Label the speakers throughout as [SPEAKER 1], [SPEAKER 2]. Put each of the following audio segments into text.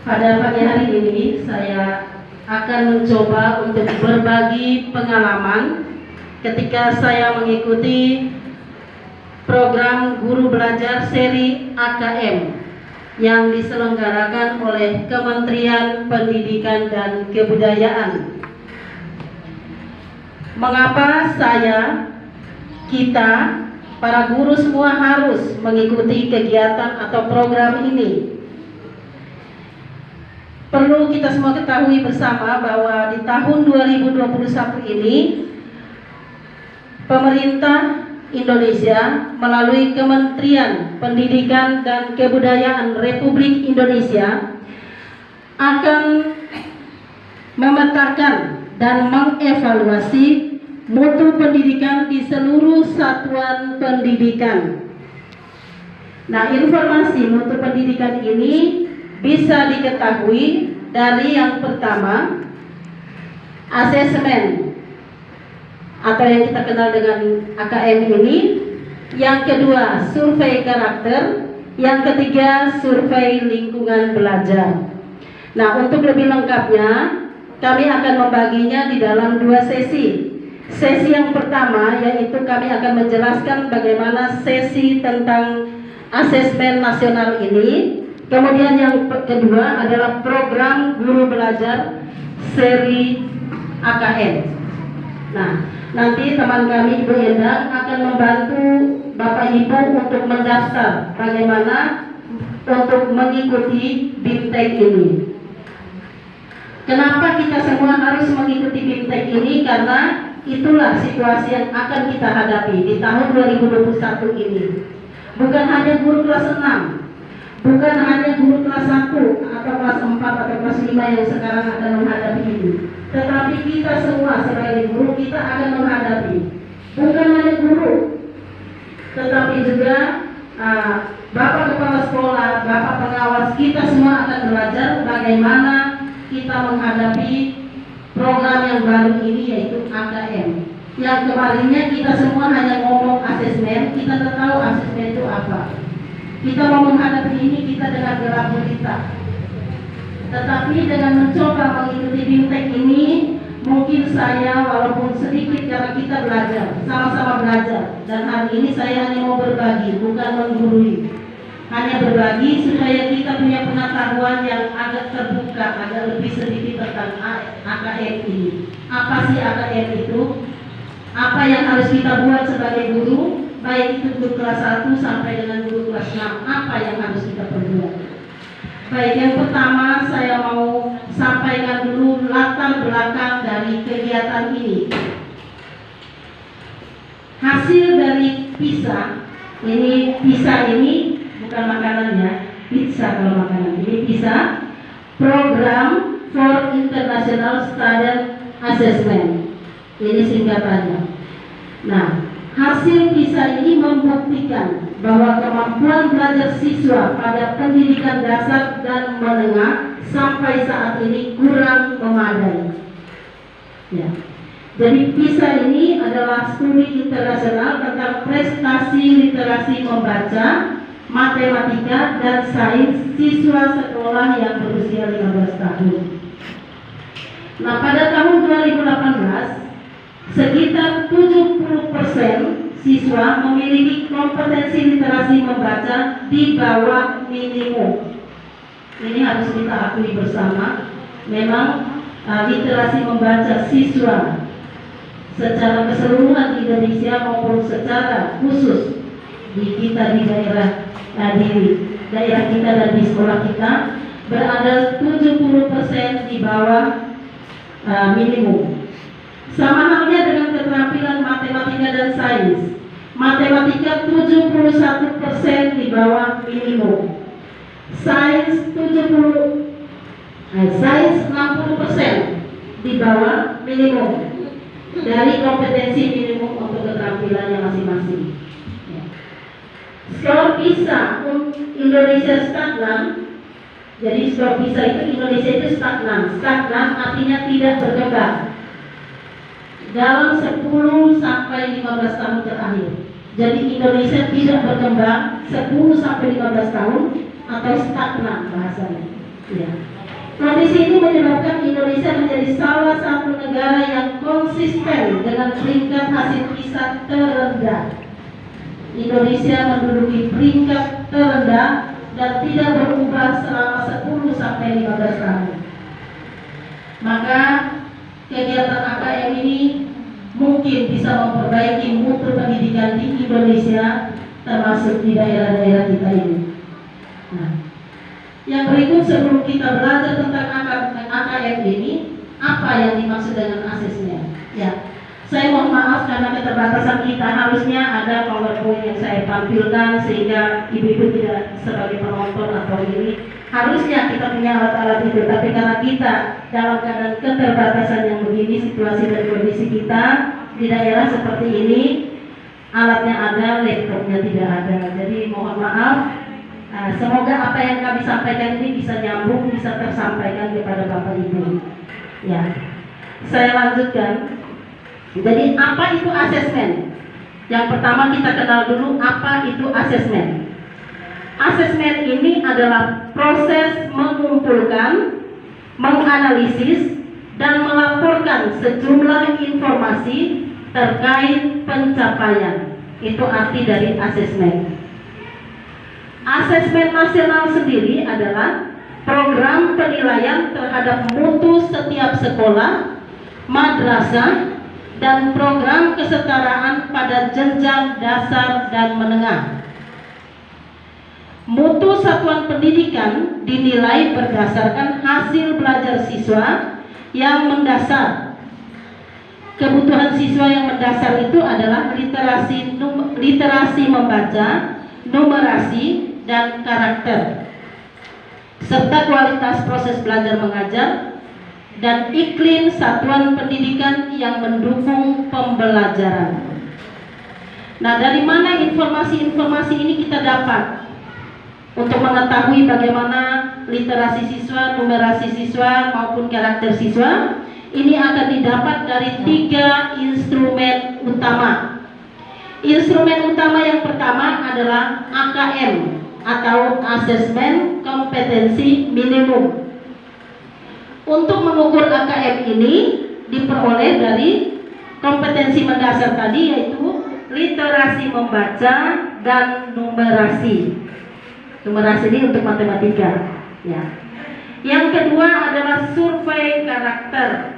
[SPEAKER 1] Pada pagi hari ini saya akan mencoba untuk berbagi pengalaman ketika saya mengikuti program Guru Belajar seri AKM yang diselenggarakan oleh Kementerian Pendidikan dan Kebudayaan. Mengapa kita, para guru semua harus mengikuti kegiatan atau program ini? Perlu kita semua ketahui bersama bahwa di tahun 2021 ini pemerintah Indonesia melalui Kementerian Pendidikan dan Kebudayaan Republik Indonesia akan memetakan dan mengevaluasi mutu pendidikan di seluruh satuan pendidikan. Nah, informasi mutu pendidikan ini bisa diketahui dari yang pertama, asesmen atau yang kita kenal dengan AKM ini, yang kedua survei karakter, yang ketiga survei lingkungan belajar. Nah, untuk lebih lengkapnya kami akan membaginya di dalam dua sesi. Sesi yang pertama yaitu kami akan menjelaskan bagaimana sesi tentang asesmen nasional ini. Kemudian yang kedua adalah program Guru Belajar seri AKM. Nah, nanti teman kami Ibu Endang akan membantu Bapak Ibu untuk mendaftar bagaimana untuk mengikuti BIMTEK ini. Kenapa kita semua harus mengikuti BIMTEK ini? Karena itulah situasi yang akan kita hadapi di tahun 2021 ini. Bukan hanya guru kelas 6, bukan hanya guru kelas 1 atau kelas 4 atau kelas 5 yang sekarang akan menghadapi ini, tetapi kita semua sebagai guru kita akan menghadapi bukan hanya guru, tetapi juga Bapak Kepala Sekolah, Bapak Pengawas, kita semua akan belajar bagaimana kita menghadapi program yang baru ini yaitu AKM. Yang kemarinnya kita semua hanya ngomong asesmen, kita tak tahu asesmen itu apa. Kita mau menghadapi ini kita dengan gelap gulita. Tetapi dengan mencoba mengikuti BIMTEK ini, mungkin saya walaupun sedikit karena kita belajar, sama-sama belajar. Dan hari ini saya hanya mau berbagi, bukan menggurui. Hanya berbagi supaya kita punya pengetahuan yang agak terbuka, agak lebih sedikit tentang AKM ini. Apa sih AKM itu? Apa yang harus kita buat sebagai guru? Baik itu guru kelas 1 sampai dengan guru kelas 6, apa yang harus kita perbuat? Baik, yang pertama saya mau sampaikan dulu latar belakang dari kegiatan ini. Hasil dari PISA ini bukan makanannya, pizza kalau makanan. Ini PISA, Program for International Student Assessment. Ini singkatannya. Nah, hasil PISA ini membuktikan bahwa kemampuan belajar siswa pada pendidikan dasar dan menengah sampai saat ini kurang memadai. Ya. Jadi PISA ini adalah studi internasional tentang prestasi literasi membaca, matematika, dan sains siswa sekolah yang berusia 15 tahun. Nah, pada tahun 2018 sekitar 70% siswa memiliki kompetensi literasi membaca di bawah minimum. Ini harus kita akui bersama. Memang literasi membaca siswa secara keseluruhan di Indonesia maupun secara khusus di daerah kita dan di sekolah kita berada 70% di bawah minimum. Sama halnya dengan keterampilan matematika dan sains. Matematika 71% di bawah minimum. Sains 60% di bawah minimum dari kompetensi minimum untuk keterampilannya masing-masing. Skor PISA Indonesia stagnan. Jadi skor PISA itu Indonesia itu stagnan. Stagnan artinya tidak berkembang dalam 10 sampai 15 tahun terakhir. Jadi Indonesia tidak berkembang 10 sampai 15 tahun atau stagnan bahasanya. Ya. Kondisi ini menyebabkan Indonesia menjadi salah satu negara yang konsisten dengan peringkat hasil PISA terendah. Indonesia menduduki peringkat terendah dan tidak berubah selama 10 sampai 15 tahun. Maka kegiatan AKM ini mungkin bisa memperbaiki mutu pendidikan di Indonesia, termasuk di daerah-daerah kita ini. Nah, yang berikut sebelum kita belajar tentang AKM ini, apa yang dimaksud dengan asesmen? Ya, saya mohon maaf karena keterbatasan kita, harusnya ada PowerPoint yang saya tampilkan sehingga ibu-ibu tidak sebagai penonton atau ini. Harusnya kita punya alat-alat itu, tapi karena kita dalam keadaan keterbatasan yang begini, situasi dan kondisi kita di daerah seperti ini, alatnya ada, laptopnya tidak ada. Jadi mohon maaf. Semoga apa yang kami sampaikan ini bisa nyambung, bisa tersampaikan kepada Bapak Ibu. Ya, saya lanjutkan. Jadi apa itu asesmen? Yang pertama kita kenal dulu apa itu asesmen. Asesmen ini adalah proses mengumpulkan, menganalisis, dan melaporkan sejumlah informasi terkait pencapaian. Itu arti dari asesmen. Asesmen nasional sendiri adalah program penilaian terhadap mutu setiap sekolah, madrasah, dan program kesetaraan pada jenjang dasar dan menengah. Mutu satuan pendidikan dinilai berdasarkan hasil belajar siswa yang mendasar. Kebutuhan siswa yang mendasar itu adalah literasi membaca, numerasi, dan karakter, serta kualitas proses belajar mengajar dan iklim satuan pendidikan yang mendukung pembelajaran. Nah, dari mana informasi-informasi ini kita dapat untuk mengetahui bagaimana literasi siswa, numerasi siswa maupun karakter siswa? Ini akan didapat dari 3 instrumen utama. Instrumen utama yang pertama adalah AKM atau Asesmen Kompetensi Minimum. Untuk mengukur AKM ini diperoleh dari kompetensi mendasar tadi, yaitu literasi membaca dan numerasi. Numerasi ini untuk matematika. Ya. Yang kedua adalah survei karakter.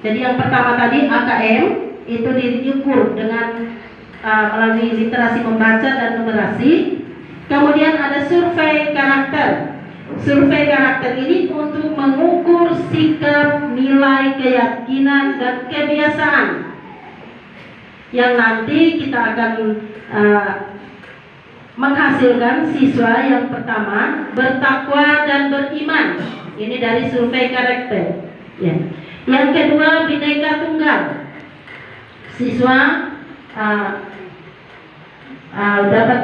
[SPEAKER 1] Jadi yang pertama tadi AKM itu diukur dengan melalui literasi membaca dan numerasi. Kemudian ada survei karakter. Survei karakter ini untuk mengukur sikap, nilai, keyakinan, dan kebiasaan yang nanti kita akan menghasilkan siswa yang pertama bertakwa dan beriman. Ini dari survei karakter. Ya. Yang kedua bineka tunggal. Siswa dapat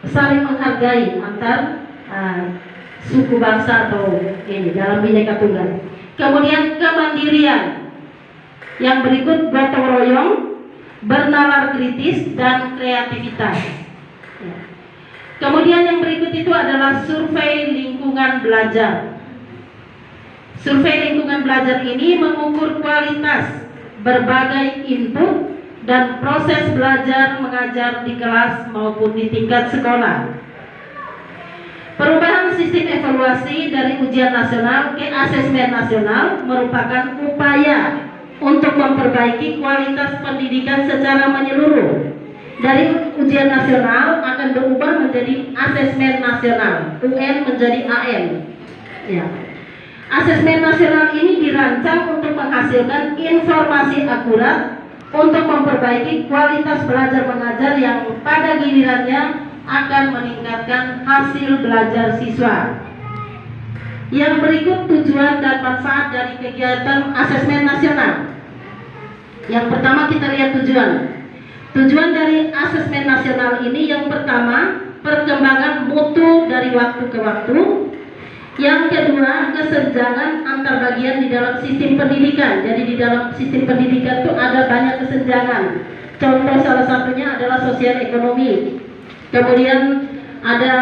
[SPEAKER 1] saling menghargai antar suku bangsa atau ini dalam bineka tunggal. Kemudian kemandirian. Yang berikut gotong royong, bernalar kritis, dan kreativitas. Ya. Kemudian yang berikut itu adalah survei lingkungan belajar. Survei lingkungan belajar ini mengukur kualitas berbagai input dan proses belajar mengajar di kelas maupun di tingkat sekolah. Perubahan sistem evaluasi dari ujian nasional ke asesmen nasional merupakan upaya untuk memperbaiki kualitas pendidikan secara menyeluruh. Dari ujian nasional akan berubah menjadi asesmen nasional, UN menjadi AN. Ya. Asesmen nasional ini dirancang untuk menghasilkan informasi akurat untuk memperbaiki kualitas belajar mengajar yang pada gilirannya akan meningkatkan hasil belajar siswa. Yang berikut tujuan dan manfaat dari kegiatan asesmen nasional. Yang pertama kita lihat tujuan. Tujuan dari asesmen nasional ini yang pertama, perkembangan mutu dari waktu ke waktu. Yang kedua, kesenjangan antar bagian di dalam sistem pendidikan. Jadi di dalam sistem pendidikan itu ada banyak kesenjangan. Contoh salah satunya adalah sosial ekonomi. Kemudian ada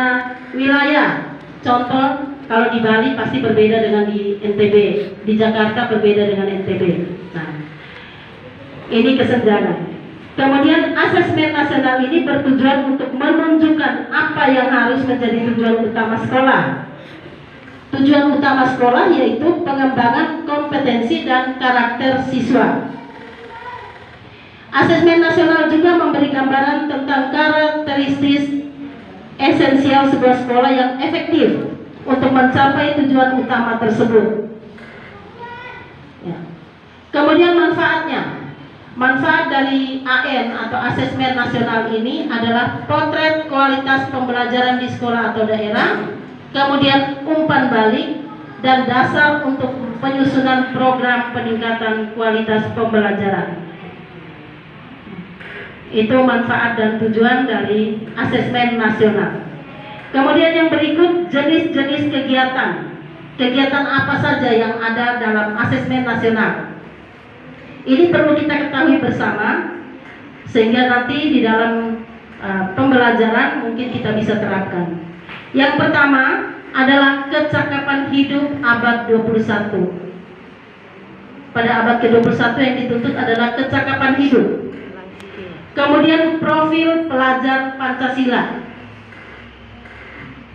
[SPEAKER 1] wilayah. Contoh Kalau di Bali pasti berbeda dengan di NTB, di Jakarta berbeda dengan NTB. Nah, ini kesenjangan. Kemudian asesmen nasional ini bertujuan untuk menunjukkan apa yang harus menjadi tujuan utama sekolah. Tujuan utama sekolah yaitu pengembangan kompetensi dan karakter siswa. Asesmen nasional juga memberi gambaran tentang karakteristik esensial sebuah sekolah yang efektif untuk mencapai tujuan utama tersebut. Ya. Kemudian manfaatnya. Manfaat dari AN atau asesmen nasional ini adalah potret kualitas pembelajaran di sekolah atau daerah, kemudian umpan balik dan dasar untuk penyusunan program peningkatan kualitas pembelajaran. Itu manfaat dan tujuan dari asesmen nasional. Kemudian yang berikut jenis-jenis kegiatan. Kegiatan apa saja yang ada dalam asesmen nasional? Ini perlu kita ketahui bersama sehingga nanti di dalam pembelajaran mungkin kita bisa terapkan. Yang pertama adalah kecakapan hidup abad 21. Pada abad ke-21 yang dituntut adalah kecakapan hidup. Kemudian profil pelajar Pancasila.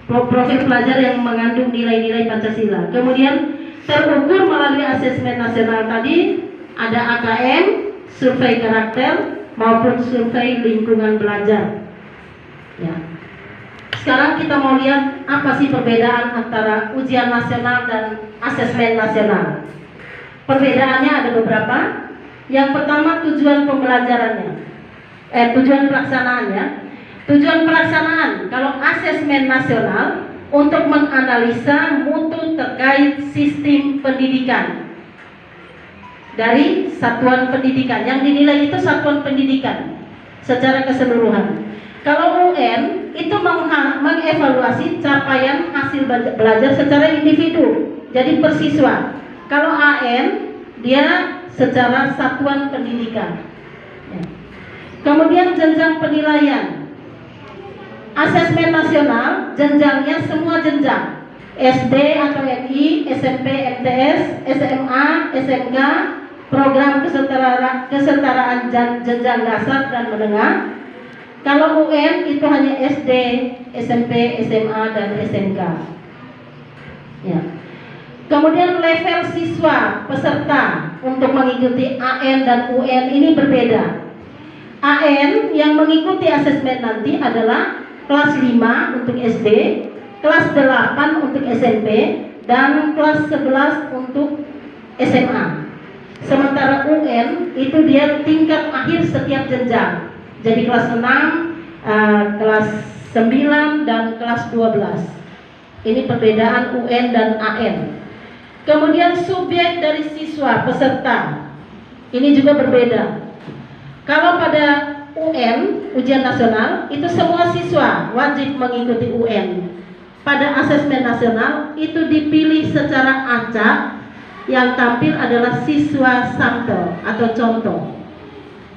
[SPEAKER 1] Profil pelajar yang mengandung nilai-nilai Pancasila. Kemudian terukur melalui asesmen nasional tadi ada AKM, survei karakter maupun survei lingkungan belajar. Ya. Sekarang kita mau lihat apa sih perbedaan antara ujian nasional dan asesmen nasional. Perbedaannya ada beberapa. Yang pertama tujuan pembelajarannya, tujuan pelaksanaannya. Tujuan pelaksanaan, kalau asesmen nasional untuk menganalisa mutu terkait sistem pendidikan dari satuan pendidikan. Yang dinilai itu satuan pendidikan secara keseluruhan. Kalau UN itu mengevaluasi capaian hasil belajar secara individu, jadi per siswa. Kalau AN dia secara satuan pendidikan. Kemudian jenjang penilaian. Asesmen nasional jenjangnya semua jenjang, SD atau MI, SMP, MTS, SMA, SMK, program kesetaraan jenjang dasar dan menengah. Kalau UN itu hanya SD, SMP, SMA, dan SMK. Ya. Kemudian level siswa peserta untuk mengikuti AN dan UN ini berbeda. AN yang mengikuti asesmen nanti adalah kelas 5 untuk SD, kelas 8 untuk SMP, dan kelas 11 untuk SMA. Sementara UN itu dia tingkat akhir setiap jenjang. Jadi kelas 6, kelas 9, dan kelas 12. Ini perbedaan UN dan AN. Kemudian subjek dari siswa peserta ini juga berbeda. Kalau pada UN, ujian nasional, itu semua siswa wajib mengikuti UN. Pada asesmen nasional, itu dipilih secara acak, yang tampil adalah siswa sampel atau contoh.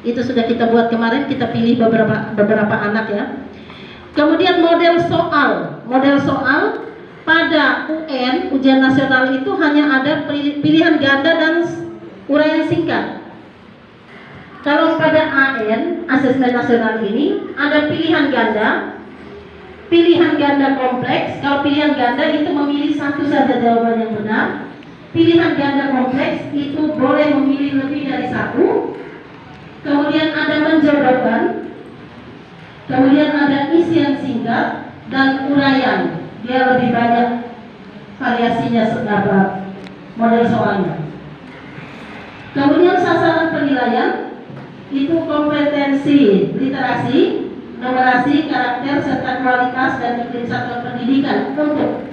[SPEAKER 1] Itu sudah kita buat kemarin, kita pilih beberapa anak ya. Kemudian model soal. Model soal pada UN, ujian nasional itu hanya ada pilihan ganda dan uraian singkat. Kalau pada AN, asesmen nasional ini ada pilihan ganda kompleks. Kalau pilihan ganda itu memilih satu saja jawaban yang benar. Pilihan ganda kompleks itu boleh memilih lebih dari satu. Kemudian ada menjodohkan. Kemudian ada isian singkat dan uraian. Dia lebih banyak variasinya seberapa model soalnya. Kemudian sasaran penilaian itu kompetensi literasi, numerasi, karakter, serta kualitas dan iklim satuan pendidikan untuk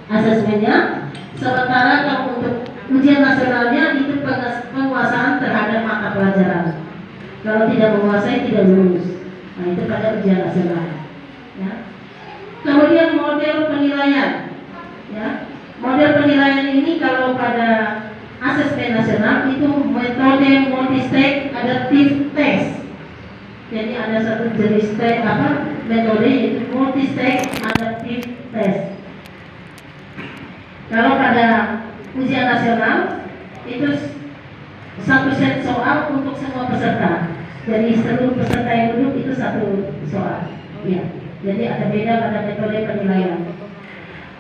[SPEAKER 1] asesmennya. Sementara kalau untuk ujian nasionalnya itu penguasaan terhadap mata pelajaran. Kalau tidak menguasai tidak lulus. Nah itu pada ujian nasional. Ya. Kemudian model penilaian. Ya. Model penilaian ini kalau pada asesmen nasional itu metode multi-stage adaptive test. Jadi ada satu jenis metode yaitu multi-stage adaptive test. pada ujian nasional itu satu set soal untuk semua peserta. Jadi seluruh peserta yang duduk itu satu soal. Ya. Jadi ada beda pada metode penilaian.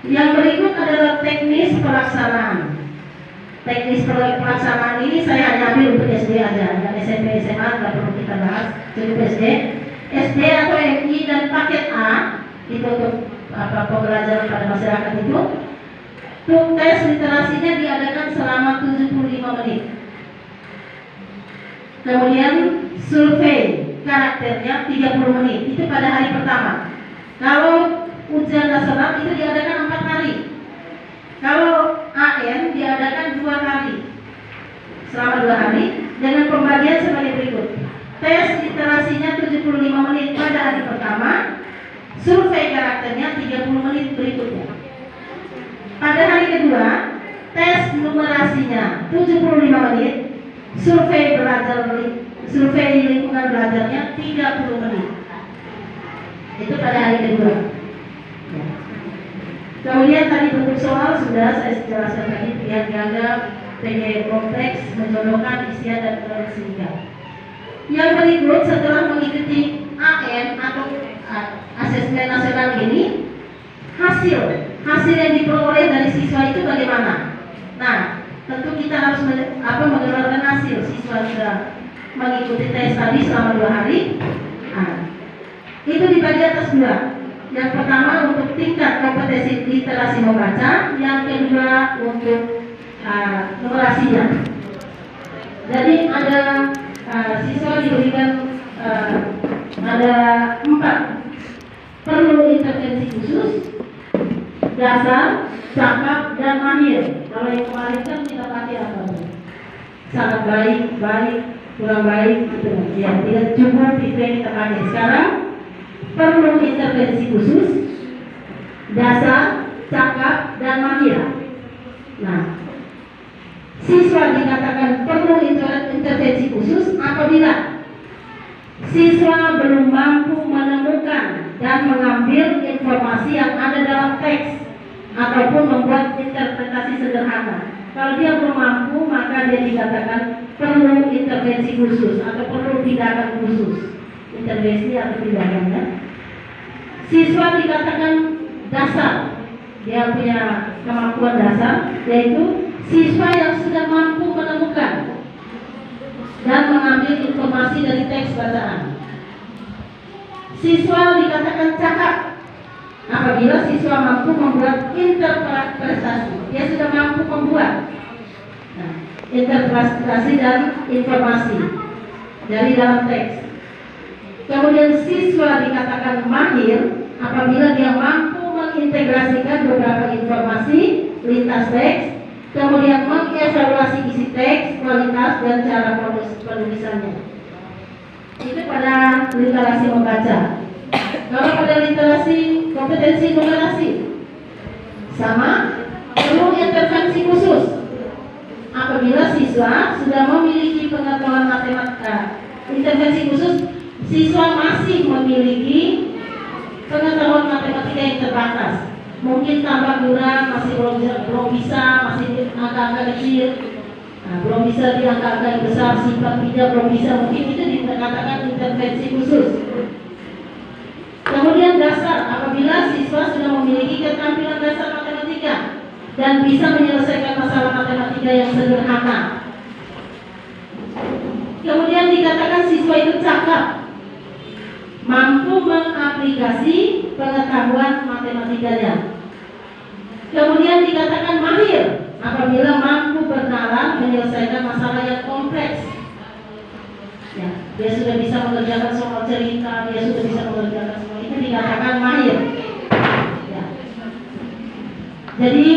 [SPEAKER 1] Yang berikut adalah teknis pelaksanaan. Teknis pelaksanaan ini saya hanya ambil untuk SD aja, yang SMP, SMA nggak perlu kita bahas, cukup SD. SD atau MI dan paket A itu untuk pembelajaran pada masyarakat itu. Untuk tes literasinya diadakan selama 75 menit. Kemudian survei karakternya 30 menit, itu pada hari pertama. Kalau ujian nasional itu diadakan 4 hari. Kalau AN diadakan 2 hari, selama 2 hari, dengan pembagian sebagai berikut. Tes literasinya 75 menit pada hari pertama, survei karakternya 30 menit berikutnya. Pada hari kedua, tes numerasinya 75 menit, survei lingkungan belajarnya 30 menit. Itu pada hari kedua. Kemudian tadi bentuk soal sudah saya jelaskan tadi, yang dianggap PG kompleks, menjodohkan isian dan sehingga. Yang berikut setelah mengikuti AN atau asesmen nasional ini, hasil yang diperoleh dari siswa itu bagaimana? Nah, tentu kita harus mengeluarkan hasil. Siswa sudah mengikuti tes tadi selama 2 hari. Nah, itu dibagi atas 2. Yang pertama untuk tingkat kompetensi literasi membaca, yang kedua untuk numerasinya. Jadi ada siswa diberikan ada 4. Perlu intervensi khusus, dasar, cakap, dan mahir. Kalau yang kemarin kan kita pakai apa? Sangat baik, kurang baik, gitu. Ya, tidak cukup itu yang kita pakai. Sekarang perlu intervensi khusus, dasar, cakap, dan mahir. Nah, siswa dikatakan perlu intervensi khusus apabila siswa belum mampu menemukan dan mengambil informasi yang ada dalam teks ataupun membuat interpretasi sederhana. Kalau dia belum mampu, maka dia dikatakan perlu intervensi khusus atau perlu tindakan khusus. Intervensi atau tindakan, ya. Siswa dikatakan dasar, dia punya kemampuan dasar, yaitu siswa yang sudah mampu menemukan dan mengambil informasi dari teks bacaan. Siswa dikatakan cakap apabila siswa mampu membuat interpretasi, dia sudah mampu membuat interpretasi dan informasi dari dalam teks. Kemudian siswa dikatakan mahir apabila dia mampu mengintegrasikan beberapa informasi lintas teks, kemudian mengevaluasi isi teks, kualitas, dan cara penulisannya. Itu pada literasi membaca. Kalau pada literasi kompetensi numerasi, sama, perlu intervensi khusus apabila siswa sudah memiliki pengetahuan matematika. Intervensi khusus, siswa masih memiliki pengetahuan matematika yang terbatas, mungkin tambah kurang, masih belum bisa, masih di angka-angka kecil, belum bisa di angka-angka yang besar, sifat tidak belum bisa, mungkin itu dikatakan intervensi khusus. Kemudian dasar, apabila siswa sudah memiliki keterampilan dasar matematika dan bisa menyelesaikan masalah matematika yang sederhana. Kemudian dikatakan siswa itu cakap, mampu mengaplikasi pengetahuan matematikanya. Kemudian dikatakan mahir apabila mampu bernalar menyelesaikan masalah yang kompleks. Ya, dia sudah bisa mengerjakan soal cerita, dia sudah bisa mengerjakan semua itu, dikatakan mahir. Ya. Jadi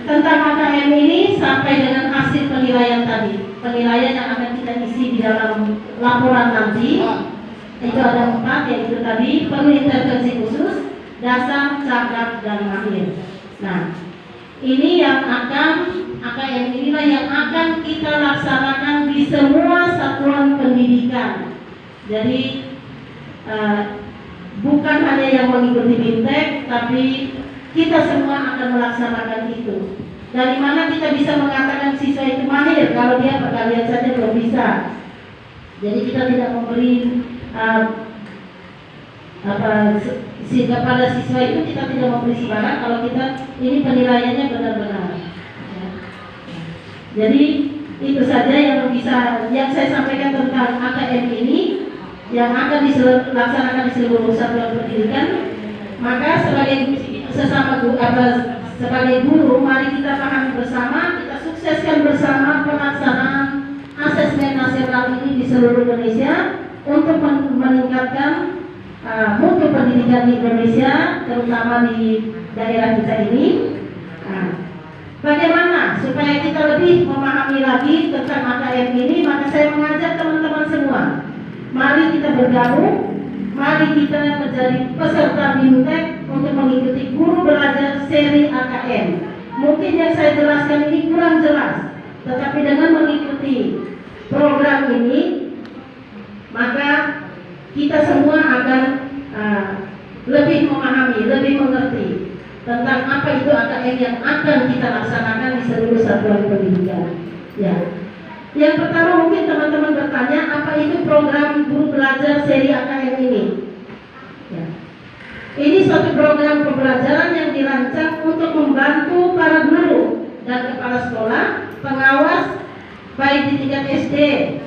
[SPEAKER 1] tentang KKM ini sampai dengan hasil penilaian tadi, penilaian yang akan kita isi di dalam laporan nanti. Itu ada 4, yaitu tadi perlu intervensi khusus, dasar, cakap, dan mahir. Nah, ini yang AKM inilah yang akan kita laksanakan di semua satuan pendidikan. Jadi bukan hanya yang mengikuti BIMTEK, tapi kita semua akan melaksanakan itu. Dari mana kita bisa mengatakan siswa itu mahir kalau dia perkalian saja belum bisa. Jadi kita tidak memberi pada siswa itu kita tidak memberi sembarang kalau kita ini penilaiannya benar-benar. Jadi itu saja yang saya sampaikan tentang AKM ini yang akan dilaksanakan di seluruh satuan pendidikan. Maka sebagai guru, mari kita pahami bersama, kita sukseskan bersama pelaksanaan asesmen nasional ini di seluruh Indonesia untuk meningkatkan mutu pendidikan di Indonesia, terutama di daerah kita ini. Bagaimana supaya kita lebih memahami lagi tentang AKM ini? Maka saya mengajak teman-teman semua, mari kita bergabung, mari kita menjadi peserta BIMTEK untuk mengikuti guru belajar seri AKM. Mungkin yang saya jelaskan ini kurang jelas, tetapi dengan mengikuti program ini, maka kita semua akan lebih memahami, lebih mengerti tentang apa itu AKM yang akan kita laksanakan di seluruh satuan pendidikan. Ya. Yang pertama mungkin teman-teman bertanya, apa itu program guru belajar seri AKM ini? Ya. Ini suatu program pembelajaran yang dirancang untuk membantu para guru dan kepala sekolah, pengawas, baik di tingkat SD,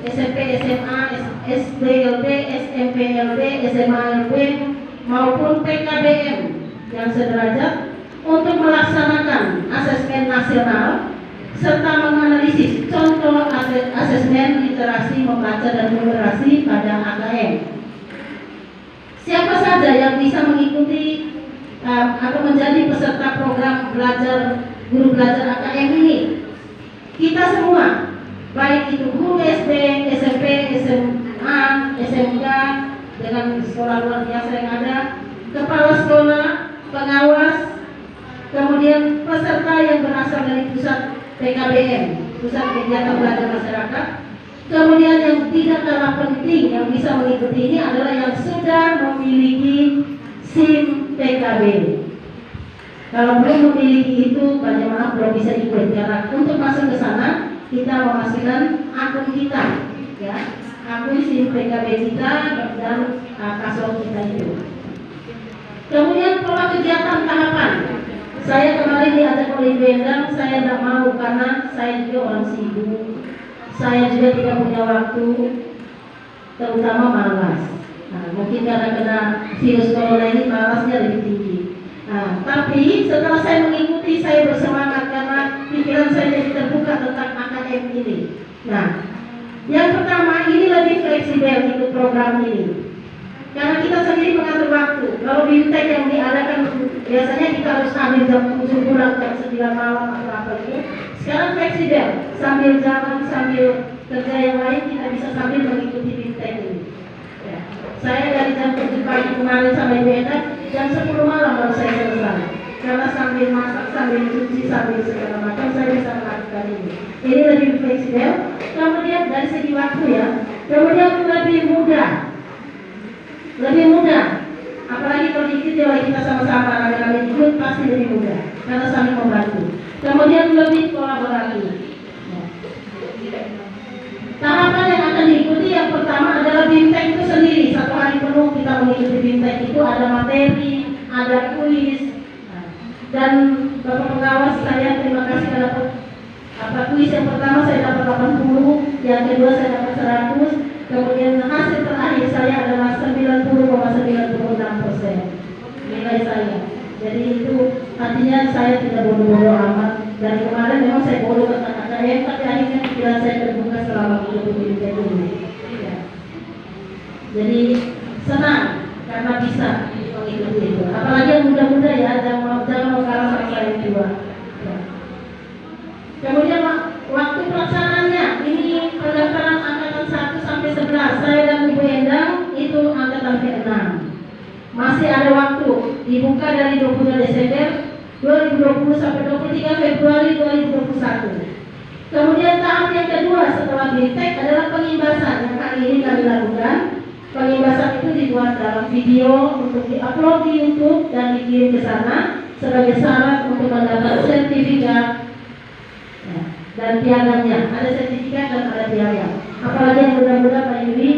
[SPEAKER 1] SMP, SMA, SDLB, SMPLB, SMALB, maupun PKBM yang sederajat untuk melaksanakan asesmen nasional serta menganalisis contoh asesmen literasi membaca dan numerasi pada AKM. Siapa saja yang bisa mengikuti atau menjadi peserta program guru belajar AKM ini? Kita semua, baik itu guru SD, SMP, SMA, SMK dengan sekolah luar biasa yang ada, kepala sekolah, pengawas, kemudian peserta yang berasal dari pusat PKBM, pusat kegiatan belajar masyarakat. Kemudian yang tidak kalah penting yang bisa mengikuti ini adalah yang sudah memiliki SIM PKB. Kalau belum memiliki itu, bagaimana belum bisa ikut? Karena untuk masuk ke sana kita memasukkan akun kita, ya, akun SIM PKB kita dan kasur kita itu. Kemudian pola kegiatan tahapan. Saya kemarin diajak oleh Ibu Endang, saya tidak mau karena saya juga orang sibuk. Saya juga tidak punya waktu, terutama malas. Mungkin karena kena virus corona ini malasnya lebih tinggi. Tapi setelah saya mengikuti, saya bersemangat karena pikiran saya jadi terbuka tentang AKM ini. Yang pertama, ini lebih fleksibel ikut program ini. Karena kita sendiri mengatur waktu. Kalau BIMTEK yang diadakan biasanya kita harus ambil jam 7 pulang, jam 9 malam atau apa itu. Sekarang fleksibel, sambil jalan, sambil kerja yang lain kita bisa sambil mengikuti BIMTEK ini. Ya. Saya dari jam 7 pagi kemarin sampai Medan, jam 10 malam baru saya selesai. Karena sambil masak, sambil cuci, sambil segala macam saya bisa melakukan ini. Ini lebih fleksibel. Kemudian dari segi waktu ya, kemudian lebih mudah. Apalagi kalau diikuti oleh kita sama-sama rame-rame ikut pasti lebih mudah karena saling membantu. Kemudian lebih kolaboratif. Tahapan yang akan diikuti yang pertama adalah BIMTEK itu sendiri. 1 hari penuh kita mengikuti BIMTEK itu ada materi, ada kuis. Dan Bapak pengawas saya terima kasih karena kuis yang pertama saya dapat 80, yang kedua saya dapat 100. Kemudian hasil terakhir saya adalah 90,96% nilai saya. Jadi itu artinya saya tidak bodoh-bodoh amat. Dari kemarin memang saya bodoh tentang AKM, tapi akhirnya pikiran saya terbuka selama mengikuti BIMTEK ini. Ya. Jadi senang karena bisa mengikuti itu. Apalagi yang muda-muda ya, jangan mau kalah sama saya yang tua. Ya. Kemudian waktu pelaksanaannya ini pendaftaran angkatan 1 sampai 11. Saya dan Ibu Endang itu angkatan ke-6. Masih ada waktu, dibuka dari 22 Desember 2020 sampai 23 Februari 2021. Kemudian tahap yang kedua setelah BIMTEK adalah pengimbasan yang hari ini kami lakukan. Pengimbasan itu dibuat dalam video untuk diupload di YouTube dan dikirim ke sana sebagai syarat untuk mendapat sertifikat ya, dan piagamnya. Ada sertifikat dan ada piagam. Apalagi yang mudah-mudahan Pak Yudi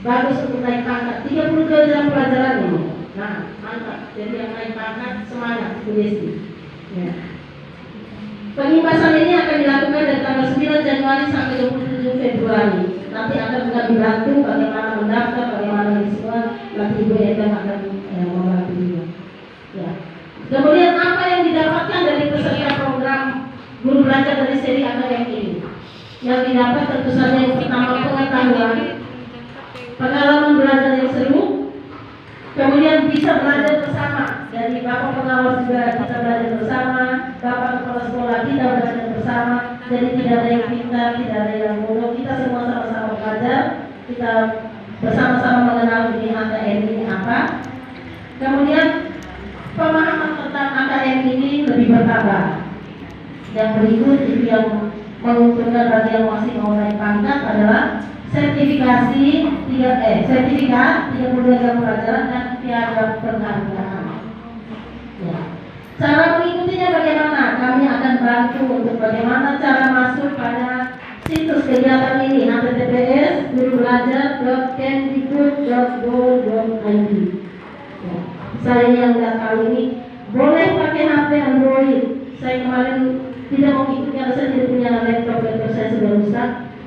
[SPEAKER 1] bagus untuk naik pangkat. 32 jam pelajaran ini. Nah, mantap. Jadi yang naik pangkat semangat, Bu Desi. Ya. Pengimpasan ini akan dilakukan dari tanggal 9 Januari sampai 27 Februari. Nanti akan juga dibantu bagaimana mendaftar, bagaimana ini semua. Nanti Ibu Edam akan membantu juga. Ya. Kemudian apa yang didapatkan dari peserta program guru belajar dari seri akademik ini? Yang didapat tentu saja yang pertama pengetahuan, pengalaman belajar yang seru, kemudian bisa belajar bersama. Dari Bapak pengawas juga kita belajar bersama, Bapak kepala sekolah kita belajar bersama. Jadi tidak ada yang pintar, tidak ada yang bodoh, kita semua sama-sama belajar, kita bersama-sama mengenal ini AKM ini apa. Kemudian pemahaman tentang AKM ini lebih bertambah. Yang berikut itu yang menguntungkan bagi yang masih mau naik pangkat adalah sertifikasi sertifikat 32 jam pelajaran dan piagam penghargaan. Ya. Cara mengikutinya bagaimana? Kami akan bantu untuk bagaimana cara masuk pada situs kegiatan ini, https://kemdikbud.go.id. Ya. Saya yang nggak tahu ini boleh pakai HP Android. Saya kemarin tidak mau ikut karena saya tidak punya laptop saya sudah rusak.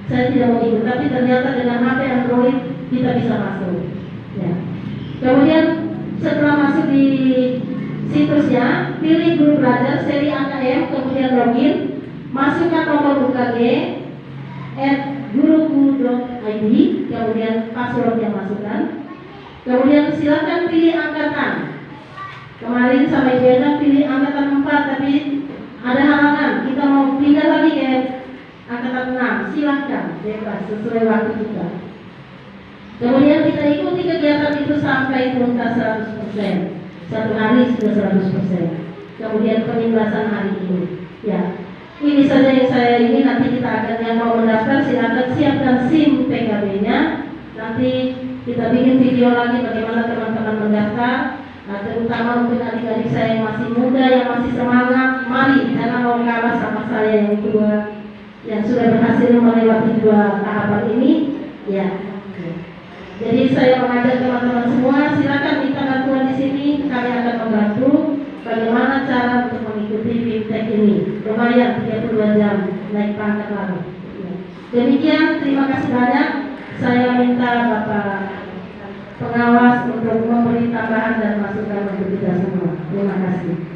[SPEAKER 1] Saya tidak mau ikut, tapi ternyata dengan HP Android kita bisa masuk. Ya. Kemudian setelah masuk di situsnya, pilih guru belajar seri AKM, kemudian login, masukkan nomor UKG @guruku.id, kemudian password yang masukkan. Kemudian silakan pilih angkatan. Kemarin sampai beda pilih angkatan 4, tapi ada halangan. Kita mau pindah lagi ke angkatan 6. Silakan, bebas sesuai waktu kita. Kemudian kita ikuti kegiatan itu sampai tuntas 100%. Satu hari sudah 100%. Kemudian penimbasan hari ini. Ya, ini saja yang saya ingin. Nanti kita akan yang mau mendaftar silakan siapkan SIM PKB-nya. Nanti kita bikin video lagi bagaimana teman-teman mendaftar. Nah, terutama untuk adik-adik saya yang masih muda, yang masih semangat, mari jangan mau kalah sama saya yang kedua, yang sudah berhasil melewati 2 tahapan ini. Ya. Jadi saya mengajak teman-teman semua, silakan minta bantuan di sini. Kami akan membantu bagaimana cara untuk mengikuti BIMTEK ini. Lumayan 32 jam naik pangkat lalu. Ya. Demikian, terima kasih banyak. Saya minta Bapak pengawas untuk memberi tambahan dan masukan untuk kita semua. Terima kasih.